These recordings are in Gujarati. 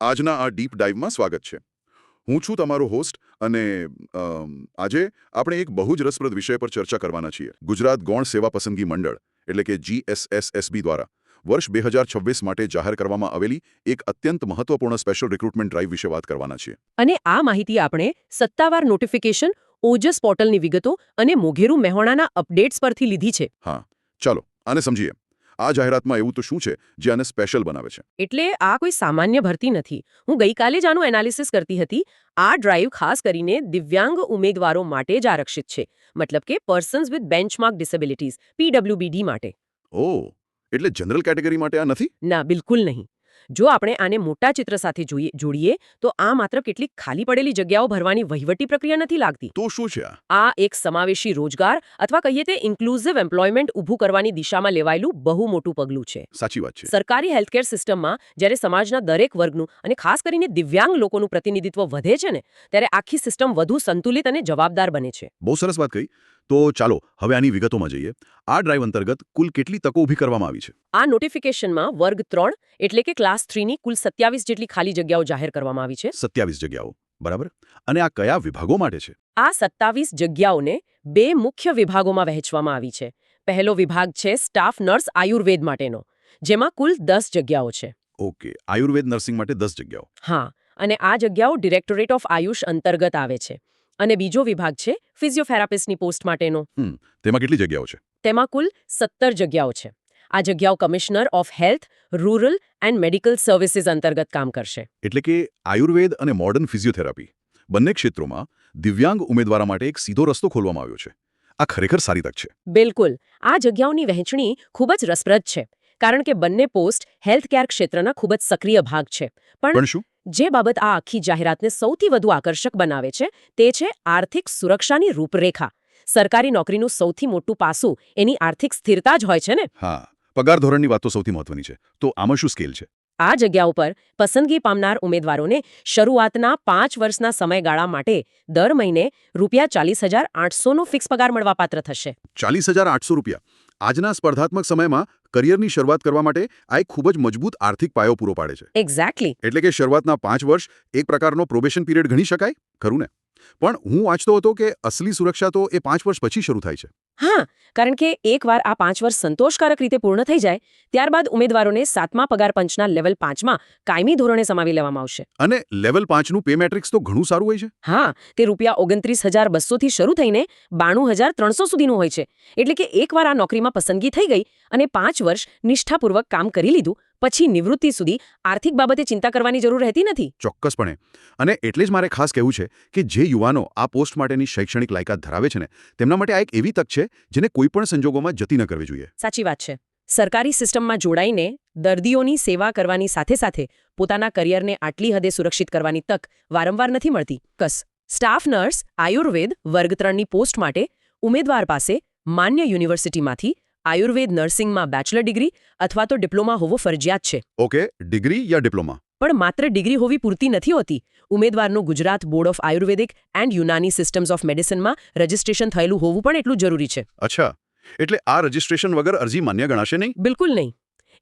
આજના આ ડીપ ડાઇવમાં સ્વાગત છે. હું છું તમારો હોસ્ટ અને આજે આપણે એક બહુ જ રસપ્રદ વિષય પર ચર્ચા કરવાના છીએ. ગુજરાત ગૌણ સેવા પસંદગી મંડળ એટલે કે GSSSB દ્વારા વર્ષ 2026 માટે જાહેર કરવામાં આવેલી એક અત્યંત મહત્વપૂર્ણ સ્પેશિયલ રિક્રુટમેન્ટ ડ્રાઇવ વિશે વાત કરવાના છીએ. અને આ માહિતી આપણે સત્તાવાર નોટિફિકેશન, ઓજસ પોર્ટલની વિગતો અને મોઘેરું મહેણાના અપડેટ્સ પરથી લીધી છે. હા, ચાલો આને સમજીએ. આ જાહેરાતમાં એવું તો શું છે જે આને સ્પેશિયલ બનાવે છે? એટલે આ કોઈ સામાન્ય ભરતી નથી. હું ગઈકાલે જ આનું એનાલિસિસ કરતી હતી. આ ડ્રાઈવ ખાસ કરીને દિવ્યાંગ ઉમેદવારો માટે જ આરક્ષિત છે. મતલબ કે persons with benchmark disabilities PWBD માટે. ઓહ, એટલે જનરલ કેટેગરી માટે આ નથી? ના, બિલકુલ નહીં. જો આપણે આને મોટા ચિત્ર સાથે જોડીએ તો આ માત્ર કેટલીક ખાલી પડેલી જગ્યાઓ ભરવાની વહીવટી પ્રક્રિયા નથી લાગતી. તો શું છે આ? આ એક સમાવેશી રોજગાર અથવા કહીએ તે ઇન્ક્લુઝિવ એમ્પ્લોયમેન્ટ ઊભું કરવાની દિશામાં લેવાયેલું બહુ મોટું પગલું છે. સાચી વાત છે. સરકારી હેલ્થકેર સિસ્ટમમાં જ્યારે સમાજના દરેક વર્ગનું અને ખાસ કરીને દિવ્યાંગ લોકોનું પ્રતિનિધિત્વ વધે છે ને, ત્યારે આખી સિસ્ટમ વધુ સંતુલિત અને જવાબદાર બને છે. બહુ સરસ વાત કહી. તો ચાલો હવે આની વિગતોમાં જઈએ. આ ડ્રાઈવ અંતર્ગત કુલ કેટલી તકો ઊભી કરવામાં આવી છે? આ નોટિફિકેશનમાં વર્ગ 3 એટલે કે ક્લાસ 3ની કુલ 27 જેટલી ખાલી જગ્યાઓ જાહેર કરવામાં આવી છે. 27 જગ્યાઓ, બરાબર. અને આ કયા વિભાગો માટે છે? આ 27 જગ્યાઓને 2 મુખ્ય વિભાગોમાં વહેંચવામાં આવી છે. પહેલો વિભાગ છે સ્ટાફ નર્સ આયુર્વેદ માટેનો, જેમાં કુલ 10 જગ્યાઓ છે. ઓકે, આયુર્વેદ નર્સિંગ માટે 10 જગ્યાઓ. હા, અને આ જગ્યાઓ ડિરેક્ટોરેટ ઓફ આયુષ અંતર્ગત આવે છે. અને બીજો વિભાગ છે ફિઝિયોથેરાપિસ્ટની પોસ્ટ માટેનો. તેમાં કેટલી જગ્યાઓ છે? તેમાં કુલ 17 જગ્યાઓ છે. આ જગ્યાઓ commissioner of health, rural and medical services અંતર્ગત કામ કરશે. એટલે કે આયુર્વેદ અને મોડર્ન ફિઝિયોથેરાપી બંને ક્ષેત્રોમાં દિવ્યાંગ ઉમેદવારો માટે એક સીધો રસ્તો ખોલવામાં આવ્યો છે. આ ખરેખર સારી તક છે. બિલકુલ. આ જગ્યાઓની વહેંચણી ખૂબ જ રસપ્રદ છે, કારણ કે બંને પોસ્ટ હેલ્થકેર ક્ષેત્રના ખૂબ જ સક્રિય ભાગ છે. પણ શું? જે બાબત આ આખી જાહેરાતને સૌથી વધુ આકર્ષક બનાવે છે તે છે આર્થિક સુરક્ષાની રૂપરેખા. સરકારી નોકરીનું સૌથી મોટું પાસું એની આર્થિક સ્થિરતા જ હોય છે ને. હા, પગાર ધોરણની વાત તો સૌથી મહત્વની છે. તો આમાં શું સ્કેલ છે? આ જગ્યાઓ પર પસંદગી પામનાર ઉમેદવારોને શરૂઆતના 5 વર્ષના સમયગાળા માટે દર મહિને ₹40,800નો ફિક્સ પગાર મળવાપાત્ર થશે. ₹40,800. આજના સ્પર્ધાત્મક સમયમાં કરિયરની શરૂઆત કરવા માટે આ એક ખૂબ જ મજબૂત આર્થિક પાયો પૂરો પાડે છે. એક્ઝેક્ટલી. એટલે કે શરૂઆતના 5 વર્ષ એક પ્રકારનો પ્રોબેશન પીરિયડ ગણી શકાય, ખરું ને? પણ હું વાંચતો હતો કે અસલી સુરક્ષા તો એ 5 વર્ષ પછી શરૂ થાય છે. હા, કારણ કે એકવાર આ 5 વર્ષ સંતોષકારક રીતે પૂર્ણ થઈ જાય, ત્યારબાદ ઉમેદવારોને 7મા પગાર પંચના લેવલ 5માં કાયમી ધોરણે સમાવી લેવામાં આવશે. અને લેવલ 5નું પે મેટ્રિક્સ તો ઘણું સારું હોય છે. હા, તે ₹29,200થી શરૂ થઈને 92,300 સુધીનું હોય છે. એટલે કે એકવાર આ નોકરીમાં પસંદગી થઈ ગઈ અને 5 વર્ષ નિષ્ઠાપૂર્વક કામ કરી લીધું, પછી નિવૃત્તિ સુધી આર્થિક બાબતે ચિંતા કરવાની જરૂર રહેતી નથી. ચોક્કસપણે. અને એટલે જ મારે ખાસ કહેવું છે કે જે યુવાનો આ પોસ્ટ માટેની શૈક્ષણિક લાયકાત ધરાવે છે ને, તેમના માટે આ એક એવી તક છે જેને કોઈપણ સંજોગોમાં જતી ન કરવી જોઈએ. સાચી વાત છે. સરકારી સિસ્ટમમાં જોડાઈને દર્દીઓની સેવા કરવાની સાથે સાથે પોતાના કરિયરને આટલી હદે સુરક્ષિત કરવાની તક વારંવાર નથી મળતી. સ્ટાફ નર્સ આયુર્વેદ વર્ગ 3ની પોસ્ટ માટે ઉમેદવાર પાસે માન્ય યુનિવર્સિટીમાંથી આયુર્વેદ નર્સિંગમાં બેચલર ડિગ્રી અથવા તો ડિપ્લોમા હોવો ફરજિયાત છે. ઓકે, ડિગ્રી યા ડિપ્લોમા? પણ માત્ર ડિગ્રી હોવી પૂરતી નથી હોતી. ઉમેદવારનું Gujarat board of Ayurvedic and Unani systems of મેડિસિનમાં રજિસ્ટ્રેશન થયેલું હોવું પણ એટલું જરૂરી છે. અચ્છા, એટલે આ રજિસ્ટ્રેશન વગર અરજી માન્ય ગણાશે નહીં? બિલકુલ નહીં.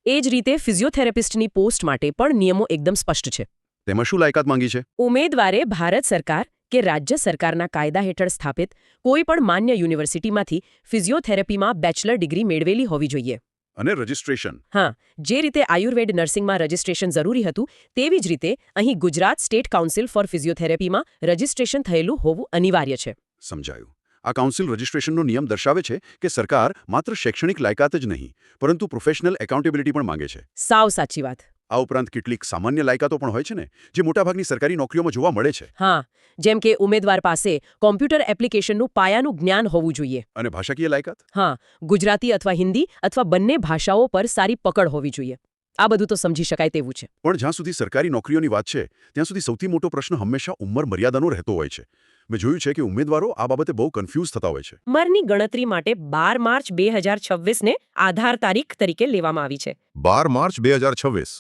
એ જ રીતે ફિઝિયોથેરાપિસ્ટની પોસ્ટ માટે પણ નિયમો એકદમ સ્પષ્ટ છે. તેમાં શું લાયકાત માંગી છે? ઉમેદવારે ભારત સરકાર કે રાજ્ય સરકારના કાયદા હેઠળ સ્થાપિત કોઈ પણ માન્ય યુનિવર્સિટીમાંથી ફિઝિયોથેરાપીમાં બેચલર ડિગ્રી મેળવેલી હોવી જોઈએ. અને રજિસ્ટ્રેશન? હા, જે રીતે આયુર્વેદ નર્સિંગમાં રજિસ્ટ્રેશન જરૂરી હતું, તેવી જ રીતે અહીં ગુજરાત સ્ટેટ કાઉન્સિલ ફોર ફિઝિયોથેરાપીમાં રજિસ્ટ્રેશન થયેલું હોવું અનિવાર્ય છે. સમજાયું. આ કાઉન્સિલ રજિસ્ટ્રેશનનો નિયમ દર્શાવે છે કે સરકાર માત્ર શૈક્ષણિક લાયકાત જ નહીં, પરંતુ પ્રોફેશનલ એકાઉન્ટેબિલિટી પણ માંગે છે. સાવ સાચી વાત. આ ઉપરાંત કેટલીક સામાન્ય લાયકાતો પણ હોય છે ને, જે મોટાભાગની સરકારી નોકરીઓમાં જોવા મળે છે. હા, જેમ કે ઉમેદવાર પાસે કોમ્પ્યુટર એપ્લિકેશનનું પાયાનું જ્ઞાન હોવું જોઈએ. અને ભાષાકીય લાયકાત? હા, ગુજરાતી અથવા હિન્દી અથવા બંને ભાષાઓ પર સારી પકડ હોવી જોઈએ. આ બધું તો સમજી શકાય તેવું છે. પણ જ્યાં સુધી સરકારી નોકરીઓની વાત છે, ત્યાં સુધી સૌથી મોટો પ્રશ્ન હંમેશા ઉંમર મર્યાદાનો રહેતો હોય છે. મેં જોયું છે કે ઉમેદવારો આ બાબતે બહુ કન્ફ્યુઝ થતા હોય છે. ઉંમરની ગણતરી માટે 12 માર્ચ 2026ને આધાર તારીખ તરીકે લેવામાં આવી છે. 12 માર્ચ 2026.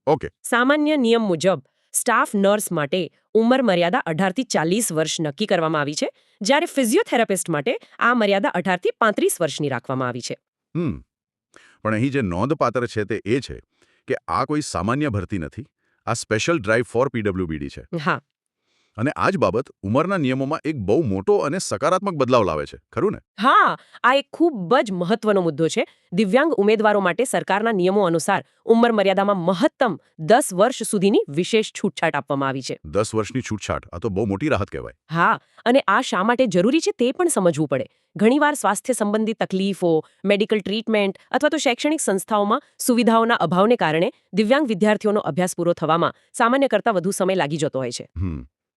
ઓકે. સામાન્ય નિયમ મુજબ સ્ટાફ નર્સ માટે ઉંમર મર્યાદા 18 થી 40 વર્ષ નક્કી કરવામાં આવી છે, જ્યારે ફિઝિયોથેરાપિસ્ટ માટે આ મર્યાદા 18 થી 35 વર્ષની રાખવામાં આવી છે. પણ અહીં જે નોંધપાત્ર છે તે એ છે કે આ કોઈ સામાન્ય ભરતી નથી. આ સ્પેશિયલ ડ્રાઈવ ફોર પીડબ્લ્યુબીડી છે હા અને આ જ બાબત ઉંમરના નિયમોમાં એક બહુ મોટો અને સકારાત્મક બદલાવ લાવે છે ખરું ને હા આ એક ખૂબ જ મહત્વનો મુદ્દો છે દિવ્યાંગ ઉમેદવારો માટે સરકારના નિયમો અનુસાર ઉંમર મર્યાદામાં મહત્તમ 10 વર્ષ સુધીની વિશેષ છૂટછાટ આપવામાં આવી છે 10 વર્ષની છૂટછાટ આ તો બહુ મોટી રાહત કહેવાય હા અને આ શા માટે જરૂરી છે તે પણ સમજવું પડે ઘણીવાર સ્વાસ્થ્ય સંબંધી તકલીફો મેડિકલ ટ્રીટમેન્ટ અથવા તો શૈક્ષણિક સંસ્થાઓમાં સુવિધાઓના અભાવને કારણે દિવ્યાંગ વિદ્યાર્થીઓનો અભ્યાસ પૂરો થવામાં સામાન્ય કરતાં વધુ સમય લાગી જતો હોય છે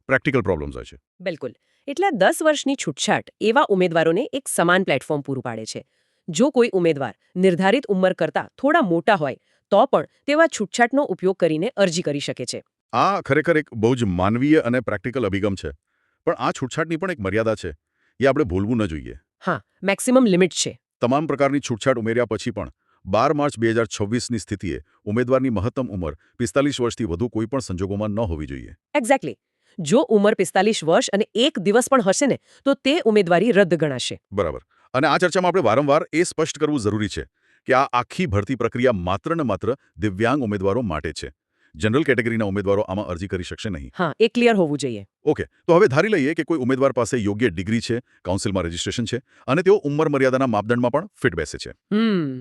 પ્રેક્ટિકલ પ્રોબ્લેમ્સ હોય છે બિલકુલ એટલે 10 વર્ષની છૂટછાટ એવા ઉમેદવારોને એક સમાન પ્લેટફોર્મ પૂરું પાડે છે જો કોઈ ઉમેદવાર નિર્ધારિત ઉંમર કરતાં થોડા મોટા હોય તો પણ તેવા છૂટછાટનો ઉપયોગ કરીને અરજી કરી શકે છે આ ખરેખર એક બહુ જ માનવીય અને પ્રેક્ટિકલ અભિગમ છે પણ આ છૂટછાટની પણ એક મર્યાદા છે એ આપણે ભૂલવું ન જોઈએ હા મેક્સિમમ લિમિટ છે તમામ પ્રકારની છૂટછાટ ઉમેર્યા પછી પણ 12 માર્ચ 2026ની સ્થિતિએ ઉમેદવારની મહત્તમ ઉંમર 45 વર્ષથી વધુ કોઈ પણ સંજોગોમાં ન હોવી જોઈએ એક્ઝેક્ટલી જો ઉંમર 45 વર્ષ અને 1 દિવસ પણ હશે ને તો તે ઉમેદવારી રદ ગણાશે બરાબર અને આ ચર્ચામાં આપણે વારંવાર એ સ્પષ્ટ કરવું જરૂરી છે કે આ આખી ભરતી પ્રક્રિયા માત્ર ને માત્ર દિવ્યાંગ ઉમેદવારો માટે છે જનરલ કેટેગરીના ઉમેદવારો આમાં અરજી કરી શકશે નહીં હા એ ક્લિયર હોવું જોઈએ ઓકે તો હવે ધારી લઈએ કે કોઈ ઉમેદવાર પાસે યોગ્ય ડિગ્રી છે કાઉન્સિલમાં રજિસ્ટ્રેશન છે અને તેઓ ઉંમર મર્યાદાના માપદંડમાં પણ ફિટ બેસે છે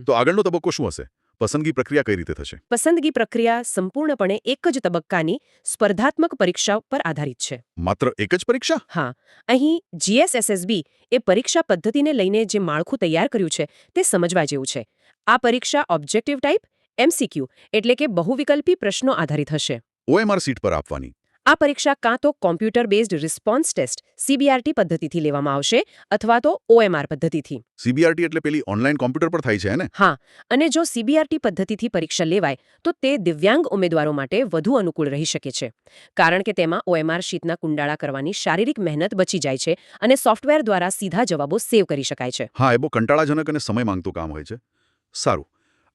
તો આગળનો તબક્કો શું હશે પસંદગી પ્રક્રિયા કઈ રીતે થશે પસંદગી પ્રક્રિયા સંપૂર્ણપણે એક જ તબક્કાની સ્પર્ધાત્મક પરીક્ષા પર આધારિત છે માત્ર એક જ પરીક્ષા હા અહીં જીએસએસએસબી એ પરીક્ષા પદ્ધતિને લઈને જે માળખું તૈયાર કર્યું છે તે સમજવા જેવું છે આ પરીક્ષા ઓબ્જેક્ટિવ ટાઈપ એમસીક્યુ એટલે કે બહુવિકલ્પી પ્રશ્નો આધારિત હશે ઓએમઆર સીટ પર આપવાની આ પરીક્ષા કાં તો computer based response test CBRT પદ્ધતિથી લેવામાં આવશે અથવા તો ઓએમઆર પદ્ધતિથી સીબીઆરટી એટલે પેલી ઓનલાઈન કોમ્પ્યુટર પર થાય છે ને હા અને જો સીબીઆરટી પદ્ધતિથી પરીક્ષા લેવાય તો તે દિવ્યાંગ ઉમેદવારો માટે વધુ અનુકૂળ રહી શકે છે કારણ કે તેમાં ઓએમઆર શીટના કુંડાળા કરવાની શારીરિક મહેનત બચી જાય છે અને સોફ્ટવેર દ્વારા સીધા જવાબો સેવ કરી શકાય છે હા એ બહુ કંટાળાજનક અને સમય માંગતું કામ હોય છે સારું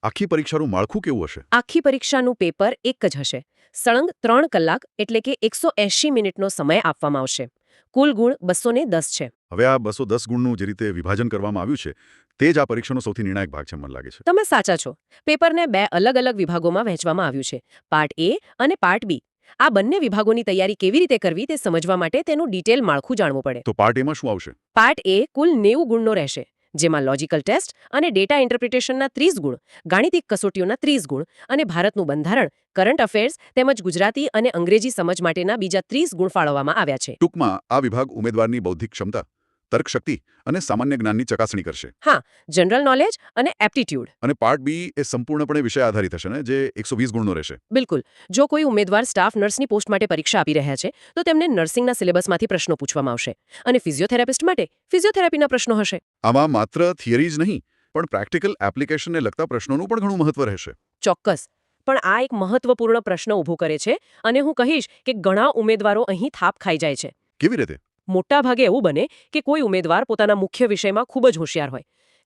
આખી પરીક્ષાનું માળખું કેવું હશે આખી પરીક્ષાનું પેપર એક જ હશે સળંગ 3 કલાક એટલે કે 180 મિનિટનો સમય આપવામાં આવશે કુલ ગુણ 210 છે હવે આ 210 ગુણનું જે રીતે વિભાજન કરવામાં આવ્યું છે તે જ આ પરીક્ષાનો સૌથી નિર્ણાયક ભાગ છે મને લાગે છે તમે સાચા છો પેપરને 2 અલગ અલગ વિભાગોમાં વહેંચવામાં આવ્યું છે પાર્ટ એ અને પાર્ટ બી આ બંને વિભાગોની તૈયારી કેવી રીતે કરવી તે સમજવા માટે તેનું ડિટેલ માળખું જાણવું પડે તો પાર્ટ એમાં શું આવશે પાર્ટ એ કુલ 90 ગુણનો રહેશે જેમાં લોજિકલ ટેસ્ટ અને ડેટા ઇન્ટરપ્રિટેશનના 30 ગુણ ગાણિતિક કસોટીઓના 30 ગુણ અને ભારતનું બંધારણ કરંટ અફેર્સ તેમજ ગુજરાતી અને અંગ્રેજી સમજ માટેના બીજા 30 ગુણ ફાળવવામાં આવ્યા છે ટૂંકમાં આ વિભાગ ઉમેદવારની બૌદ્ધિક ક્ષમતા તર્કશક્તિ અને સામાન્ય જ્ઞાનની ચકાસણી કરશે હા જનરલ નોલેજ અને એપ્ટિટ્યૂડ અને પાર્ટ બી એ સંપૂર્ણપણે વિષય આધારિત હશે ને જે 120 ગુણનો રહેશે બિલકુલ જો કોઈ ઉમેદવાર સ્ટાફ નર્સની પોસ્ટ માટે પરીક્ષા આપી રહ્યા છે તો તેમને નર્સિંગના સિલેબસમાંથી પ્રશ્નો પૂછવામાં આવશે અને ફિઝિયોથેરાપિસ્ટ માટે ફિઝિયોથેરાપીના પ્રશ્નો હશે આમાં માત્ર થિયરી જ નહીં પણ પ્રેક્ટિકલ એપ્લિકેશનને લગતા પ્રશ્નોનું પણ ઘણું મહત્વ રહેશે ચોક્કસ પણ આ એક મહત્વપૂર્ણ પ્રશ્ન ઊભો કરે છે અને હું કહીશ કે ઘણા ઉમેદવારો અહીં થાપ ખાઈ જાય છે કેવી રીતે મોટા ભાગે એવું બને કે કોઈ ઉમેદવાર પોતાના મુખ્ય વિષયમાં ખૂબ જ હોશિયાર હોય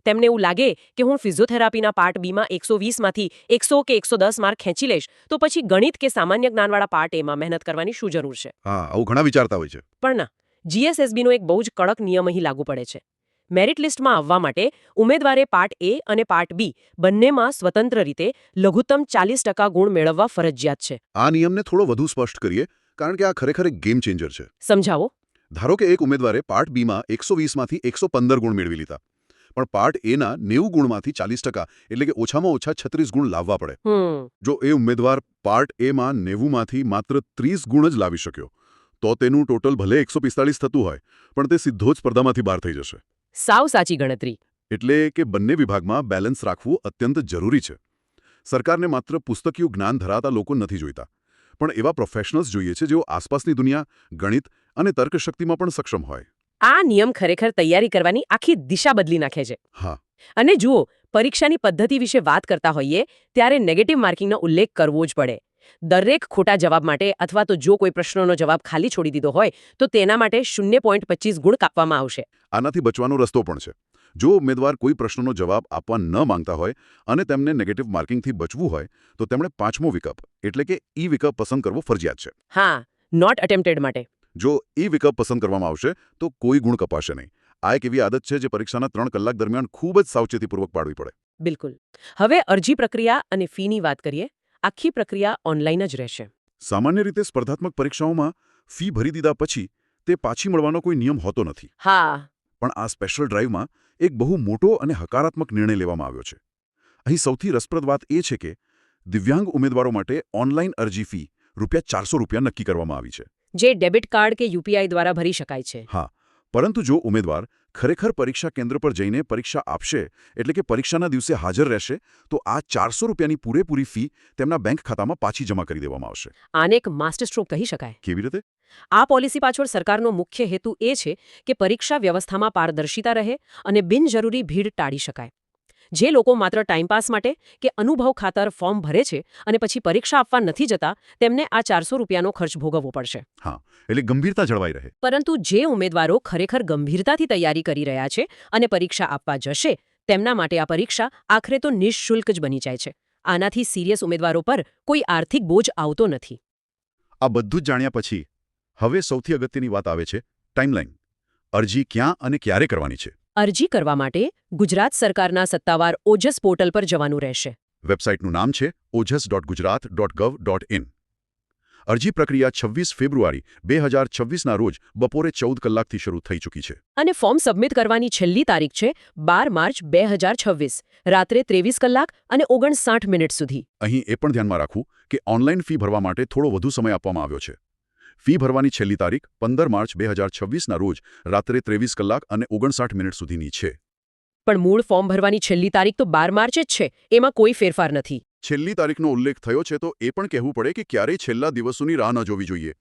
તેમને એવું લાગે કે હું ફિઝિયોથેરાપીના પાર્ટ બીમાં 120માંથી 100 કે 110 માર્ક ખેંચી લઈશ તો પછી ગણિત કે સામાન્ય જ્ઞાનવાળા પાર્ટ એમાં મહેનત કરવાની શું જરૂર છે હા આવું ઘણા વિચારતા હોય છે પણ ના જીએસએસબીનો એક બહુ જ કડક નિયમ અહીં લાગુ પડે છે મેરિટ લિસ્ટમાં આવવા માટે ઉમેદવારે પાર્ટ એ અને પાર્ટ બી બંનેમાં સ્વતંત્ર રીતે લઘુત્તમ 40% ગુણ મેળવવા ફરજિયાત છે આ નિયમને થોડો વધુ સ્પષ્ટ કરીએ કારણ કે આ ખરેખર એક ગેમ ચેન્જર છે સમજાવો ધારો કે એક ઉમેદવારે પાર્ટ બીમાં 120માંથી 115 ગુણ મેળવી લીધા પણ પાર્ટ એના 90 ગુણમાંથી 40% એટલે કે ઓછામાં ઓછા 36 ગુણ લાવવા પડે જો એ ઉમેદવાર પાર્ટ એમાં 90માંથી માત્ર 30 ગુણ જ લાવી શક્યો તો તેનું ટોટલ ભલે 145 થતું હોય પણ તે સીધો જ સ્પર્ધામાંથી બહાર થઈ જશે સાવ સાચી ગણતરી એટલે કે બંને વિભાગમાં બેલેન્સ રાખવું અત્યંત જરૂરી છે સરકારને માત્ર પુસ્તકીય જ્ઞાન ધરાવતા લોકો નથી જોઈતા પણ એવા પ્રોફેશનલ્સ જોઈએ છે જેઓ આસપાસની દુનિયા ગણિત અને તર્કશક્તિમાં પણ સક્ષમ હોય આ નિયમ ખરેખર તૈયારી કરવાની આખી દિશા બદલી નાખે છે હા અને જુઓ પરીક્ષાની પદ્ધતિ વિશે વાત કરતા હોઈએ ત્યારે નેગેટિવ માર્કિંગનો ઉલ્લેખ કરવો જ પડે દરેક ખોટા જવાબ માટે અથવા તો જો કોઈ પ્રશ્નનો જવાબ ખાલી છોડી દીધો હોય તો તેના માટે 0.25 ગુણ કાપવામાં આવશે આનાથી બચવાનો રસ્તો પણ છે જો ઉમેદવાર કોઈ પ્રશ્નનો જવાબ આપવા ન માંગતા હોય અને તેમને નેગેટિવ માર્કિંગથી બચવું હોય તો તેમણે પાંચમો વિકલ્પ એટલે કે ઈ વિકલ્પ પસંદ કરવો ફરજિયાત છે હા નોટ અટેમ્પ્ટેડ માટે જો ઈ વિકલ્પ પસંદ કરવામાં આવશે તો કોઈ ગુણ કપાશે નહીં આ એક એવી આદત છે જે પરીક્ષાના 3 કલાક દરમિયાન ખૂબ જ સાવચેતીપૂર્વક પાડવી પડે બિલકુલ હવે અરજી પ્રક્રિયા અને ફીની વાત કરીએ આખી પ્રક્રિયા ઓનલાઈન જ રહેશે સામાન્ય રીતે સ્પર્ધાત્મક પરીક્ષાઓમાં ફી ભરી દીધા પછી તે પાછી મળવાનો કોઈ નિયમ હોતો નથી. હા. પણ આ સ્પેશિયલ ડ્રાઈવમાં એક બહુ મોટો અને હકારાત્મક નિર્ણય લેવામાં આવ્યો છે. અહીં સૌથી રસપ્રદ વાત એ છે કે દિવ્યાંગ ઉમેદવારો માટે ઓનલાઈન અરજી ફી ₹400 નક્કી કરવામાં આવી છે. જે ડેબિટ કાર્ડ કે યુપીઆઈ દ્વારા ભરી શકાય છે. હા, પરંતુ જો ઉમેદવાર ખરેખર પરીક્ષા કેન્દ્ર પર જઈને પરીક્ષા આપશે, એટલે કે પરીક્ષાના દિવસે હાજર રહેશે, તો આ ₹400ની પૂરેપૂરી ફી તેમના બેંક ખાતામાં પાછી જમા કરી દેવામાં આવશે. આને એક માસ્ટર સ્ટ્રોક કહી શકાય. કેવી રીતે? આ પોલિસી પાછળ સરકારનો મુખ્ય હેતુ એ છે કે પરીક્ષા વ્યવસ્થામાં પારદર્શિતા રહે અને બિનજરૂરી ભીડ ટાળી શકાય. જે લોકો માત્ર ટાઈમપાસ માટે કે અનુભવ ખાતર ફોર્મ ભરે છે અને પછી પરીક્ષા આપવા નથી જતા, તેમને આ ₹400નો ખર્ચ ભોગવવો પડશે. હા, એટલે ગંભીરતા જળવાઈ રહે. પરંતુ જે ઉમેદવારો ખરેખર ગંભીરતાથી તૈયારી કરી રહ્યા છે અને પરીક્ષા આપવા જશે, તેમના માટે આ પરીક્ષા આખરે તો નિઃશુલ્ક જ બની જાય છે. આનાથી સિરિયસ ઉમેદવારો પર કોઈ આર્થિક બોજ આવતો નથી. આ બધું જ જાણ્યા પછી હવે સૌથી અગત્યની વાત આવે છે ટાઈમલાઈન. અરજી ક્યાં અને ક્યારે કરવાની છે? અરજી કરવા માટે ગુજરાત સરકારના સત્તાવાર ઓજસ પોર્ટલ પર જવાનું રહેશે. વેબસાઇટનું નામ છે ojas.gujarat.gov.in. અરજી પ્રક્રિયા 26 ફેબ્રુઆરી 2026ના રોજ બપોરે 14 કલાકથી શરૂ થઈ ચૂકી છે. અને ફોર્મ સબમિટ કરવાની છેલ્લી તારીખ છે 12 માર્ચ 2026, રાત્રે 23 કલાક અને 59 મિનિટ સુધી. અહીં એ પણ ધ્યાનમાં રાખવું કે ઓનલાઈન ફી ભરવા માટે થોડો વધુ સમય આપવામાં આવ્યો છે. ફી ભરવાની છેલ્લી તારીખ 15 માર્ચ 2026ના રોજ રાત્રે 23 કલાક અને 59 મિનિટ સુધીની છે. પણ મૂળ ફોર્મ ભરવાની છેલ્લી તારીખ તો 12 માર્ચ જ છે. એમાં કોઈ ફેરફાર નથી. છેલ્લી તારીખનો ઉલ્લેખ થયો છે તો એ પણ કહેવું પડે કે ક્યારેય છેલ્લા દિવસોની રાહ ન જોવી જોઈએ.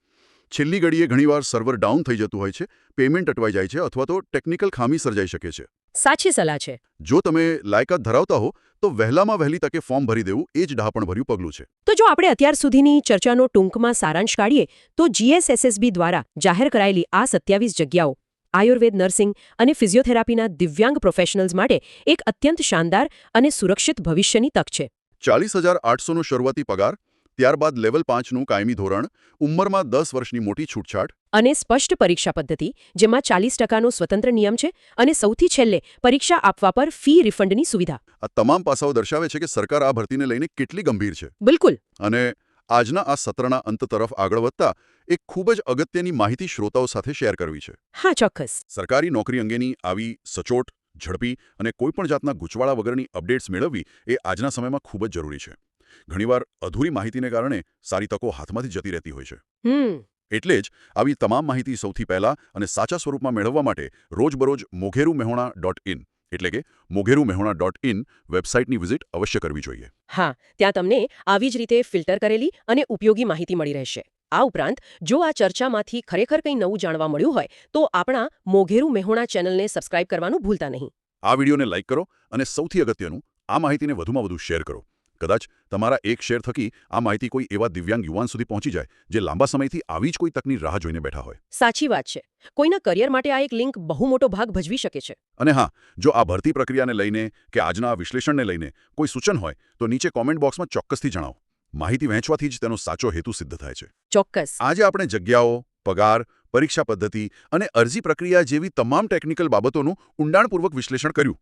છેલ્લી ઘડીએ ઘણીવાર સર્વર ડાઉન થઈ જતું હોય છે, પેમેન્ટ અટવાઈ જાય છે અથવા તો ટેકનિકલ ખામી સર્જાઈ શકે છે. સાચી સલાહ છે. જો તમે લાયકાત ધરાવતા હો તો વહેલામાં વહેલી તકે ફોર્મ ભરી દેવું એ જ ડહાપણભર્યું પગલું છે. તો જો આપણે અત્યાર સુધીની ચર્ચાનો ટૂંકમાં સારાંશ કાઢીએ તો GSSSB દ્વારા જાહેર કરાયેલી આ 27 જગ્યાઓ આયુર્વેદ, નર્સિંગ અને ફિઝિયોથેરાપીના દિવ્યાંગ પ્રોફેશનલ્સ માટે એક અત્યંત શાનદાર અને સુરક્ષિત ભવિષ્યની તક છે. 40,800નો શરૂઆતી પગાર, ત્યારબાદ લેવલ 5નું કાયમી ધોરણ, ઉંમરમાં 10 વર્ષની મોટી છૂટછાટ અને સ્પષ્ટ પરીક્ષા પદ્ધતિ, જેમાં 40%નો સ્વતંત્ર નિયમ છે, અને સૌથી છેલ્લે પરીક્ષા આપવા પર ફી રિફંડની સુવિધા. આ તમામ પાસાઓ દર્શાવે છે કે સરકાર આ ભરતીને લઈને કેટલી ગંભીર છે. બિલકુલ. અને આજના આ સત્રના અંત તરફ આગળ વધતા એક ખૂબ જ અગત્યની માહિતી શ્રોતાઓ સાથે શેર કરવી છે. હા, ચોક્કસ. સરકારી નોકરી અંગેની આવી સચોટ, ઝડપી અને કોઈપણ જાતના ગૂંચવાડા વગરની અપડેટ્સ મેળવવી એ આજના સમયમાં ખૂબ જ જરૂરી છે. ઘણીવાર અધૂરી માહિતીને કારણે સારી તકો હાથમાંથી જતી રહેતી હોય છે. એટલે જ આવી તમામ માહિતી સૌથી પહેલા અને સાચા સ્વરૂપમાં મેળવવા માટે રોજબરોજ mogerumehoنا.in એટલે કે mogerumehoنا.in વેબસાઇટની વિઝિટ અવશ્ય કરવી જોઈએ. હા, ત્યાં તમને આવી જ રીતે ફિલ્ટર કરેલી અને ઉપયોગી માહિતી મળી રહેશે. આ ઉપરાંત જો આ ચર્ચામાંથી ખરેખર કંઈ નવું જાણવા મળ્યું હોય તો આપણા મોઘેરું મેહોણા ચેનલને સબસ્ક્રાઇબ કરવાનું ભૂલતા નહીં. આ વિડીયોને લાઇક કરો અને સૌથી અગત્યનું, આ માહિતીને વધુમાં વધુ શેર કરો. કદાચ તમારા એક શેર થકી આ માહિતી કોઈ એવા દિવ્યાંગ યુવાન સુધી પહોંચી જાય જે લાંબા સમયથી આવી જ કોઈ તકની રાહ જોઈને બેઠા હોય. સાચી વાત છે. કોઈના કરિયર માટે આ એક લિંક બહુ મોટો ભાગ ભજવી શકે છે. અને હા, જો આ ભરતી પ્રક્રિયાને લઈને કે આજના આ વિશ્લેષણને લઈને કોઈ સૂચન હોય તો નીચે કોમેન્ટ બોક્સમાં ચોક્કસથી જણાવો. માહિતી વહેંચવાથી જ તેનો સાચો હેતુ સિદ્ધ થાય છે. ચોક્કસ. આજે આપણે જગ્યાઓ, પગાર, પરીક્ષા પદ્ધતિ અને અરજી પ્રક્રિયા જેવી તમામ ટેકનિકલ બાબતોનું ઊંડાણપૂર્વક વિશ્લેષણ કર્યું.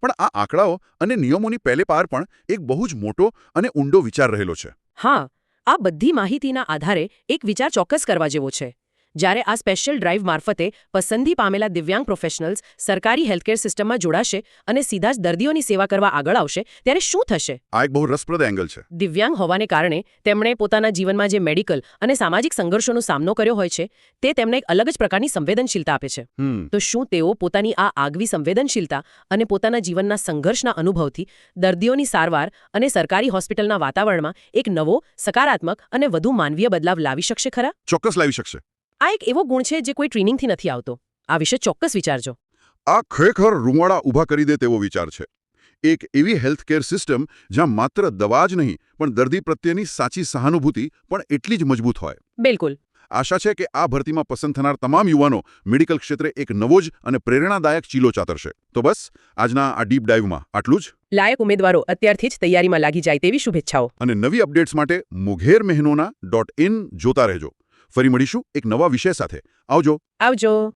પણ આ આંકડાઓ અને નિયમોની પહેલે પાર પણ એક બહુ જ મોટો અને ઊંડો વિચાર રહેલો છે. હા, આ બધી માહિતીના આધારે એક વિચાર ચોક્કસ કરવા જેવો છે. જ્યારે આ સ્પેશિયલ ડ્રાઈવ મારફતે પસંદગી પામેલા દિવ્યાંગ પ્રોફેશનલ્સ સરકારી હેલ્થકેર સિસ્ટમમાં જોડાશે અને સીધા જ દર્દીઓની સેવા કરવા આગળ આવશે, ત્યારે શું થશે? આ એક બહુ રસપ્રદ એંગલ છે. દિવ્યાંગ હોવાને કારણે તેમણે પોતાના જીવનમાં જે મેડિકલ અને સામાજિક સંઘર્ષોનો સામનો કર્યો હોય છે, તે તેમને એક અલગ જ પ્રકારની સંવેદનશીલતા આપે છે. તો શું તેઓ પોતાની આ આગવી સંવેદનશીલતા અને પોતાના જીવનના સંઘર્ષના અનુભવથી દર્દીઓની સારવાર અને સરકારી હોસ્પિટલના વાતાવરણમાં એક નવો, સકારાત્મક અને વધુ માનવીય બદલાવ લાવી શકશે ખરા? ચોક્કસ લાવી શકશે. આ એક એવો ગુણ છે જે કોઈ ટ્રેનિંગથી નથી આવતો. આ વિશે ચોક્કસ વિચારજો. આ ખરેખર રૂંવાડા ઊભા કરી દે તેવો વિચાર છે. એક એવી હેલ્થકેર સિસ્ટમ જ્યાં માત્ર દવા જ નહીં પણ દર્દી પ્રત્યેની સાચી સહાનુભૂતિ પણ એટલી જ મજબૂત હોય. બિલકુલ. આશા છે કે આ ભરતીમાં પસંદ થનાર તમામ યુવાનો મેડિકલ ક્ષેત્રે એક નવો જ અને પ્રેરણાદાયક ચીલો ચાતરશે. તો બસ, આજના આ ડીપ ડાઈવમાં આટલું જ. લાયક ઉમેદવારો અત્યારથી જ તૈયારીમાં લાગી જાય તેવી શુભેચ્છાઓ. અને નવી અપડેટ્સ માટે mogerumehoنا.in જોતા રહેજો. ફરી મળીશું એક નવા વિષય સાથે. આવજો. આવજો.